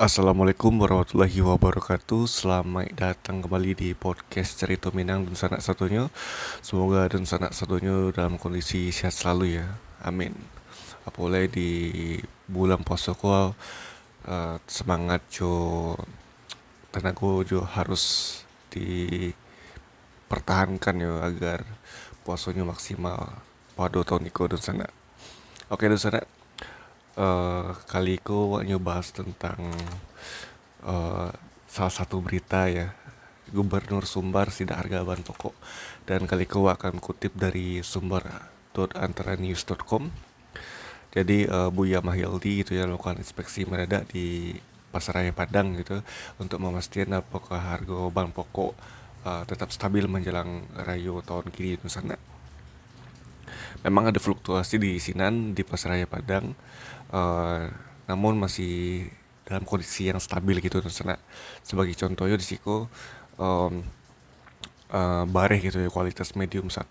Assalamualaikum warahmatullahi wabarakatuh. Selamat datang kembali di podcast Cerita Minang dan sanak satunya. Semoga dan sanak satunya dalam kondisi sehat selalu ya. Amin. Apalagi di bulan puasa ko semangat jo tenaga jo harus dipertahankan ya agar puasanya maksimal pada tahun ini dan sana. Oke dan sana, kali ko bahas tentang eh, salah satu berita ya, Gubernur Sumbar sidak harga bahan pokok, dan kali ko akan kutip dari sumber.antaranews.com. Jadi Buya Mahyildi itu ya melakukan inspeksi mendadak di Pasaraya Padang gitu untuk memastikan apakah harga bahan pokok tetap stabil menjelang Rayo tahun kini di sana. Memang ada fluktuasi di Sinan di Pasaraya Padang, namun masih dalam kondisi yang stabil gitu di sana. Sebagai contohnya di siko bareh gitu ya, kualitas medium 1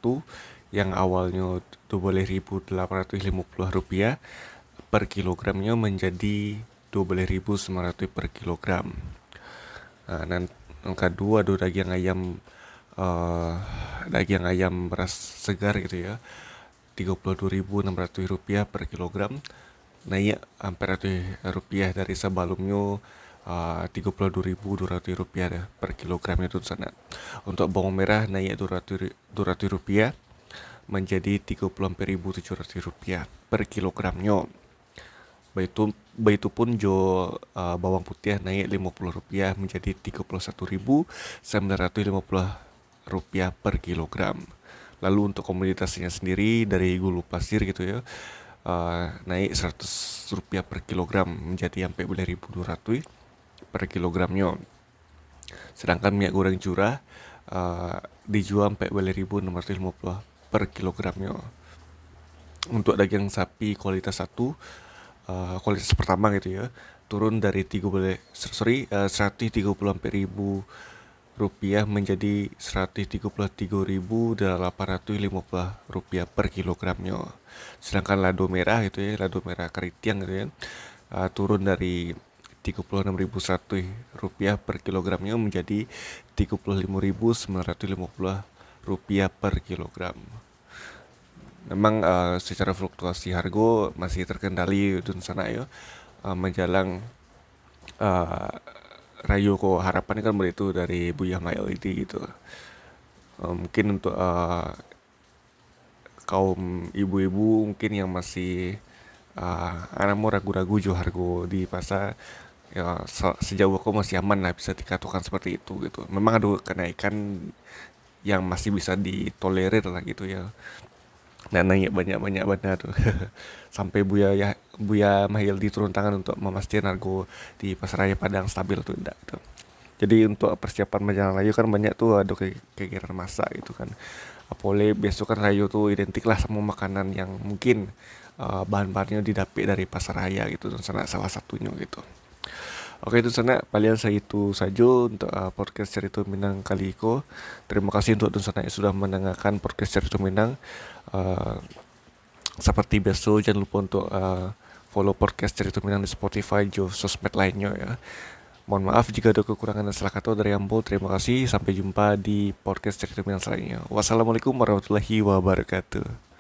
yang awalnya Rp12.850 per kilogramnya menjadi Rp12.900 per kilogram. Nah, dan yang kedua ada daging ayam beras segar gitu ya, Rp32.600 per kilogram, naik hampir Rp100 dari sebelumnya, Rp32.200 per kilogram itu sana. Untuk bawang merah naik Rp200 menjadi Rp34.700 per kilogramnya. Begitu pun bawang putih naik Rp50 menjadi Rp31.950 per kilogram. Lalu untuk komoditasnya sendiri dari gulu pasir gitu ya, naik Rp100 per kilogram menjadi sampai Rp200 per kilogramnya. Sedangkan minyak goreng curah dijual sampai Rp650 per kilogramnya. Untuk daging sapi kualitas 1, kualitas pertama gitu ya, turun dari Rp134.000 menjadi Rp133.850 per kilogramnya. Sedangkan lado merah gitu ya, lado merah keritiang gitu ya, turun dari Rp36.100 per kilogramnya menjadi Rp35.950 per kilogram. Memang secara fluktuasi harga masih terkendali di sana ya, menjelang Rayo ko harapan kan begitu dari Buya Mahyildi gitu. Mungkin untuk kaum ibu-ibu mungkin yang masih anak mau ragu-ragu jual harga di pasar ya, sejauh aku masih aman lah bisa dikatakan seperti itu gitu. Memang ada kenaikan yang masih bisa ditolerir lah gitu ya. Nah, naik banyak-banyak benar tuh. Sampai Buya Mahyildi turun tangan untuk memastikan harga di Pasaraya Padang stabil tuh enggak tuh. Jadi untuk persiapan menjelang Rayo kan banyak tuh ada kegiatan masak gitu kan. Apalagi besok kan Rayo tuh identik lah sama makanan yang mungkin bahan-bahannya didapik dari Pasaraya gitu, dan salah satunya gitu. Oke itu sana paling saya itu saja untuk podcast Cerita Minang kali ini. Terima kasih untuk sana yang sudah mendengarkan podcast Cerita Minang. Uh, Seperti biasa jangan lupa untuk follow podcast Cerita Minang di Spotify dan sosmed lainnya ya. Mohon maaf jika ada kekurangan dan salah kata dari Ambo. Terima kasih, sampai jumpa di podcast Cerita Minang selanjutnya. Wassalamualaikum warahmatullahi wabarakatuh.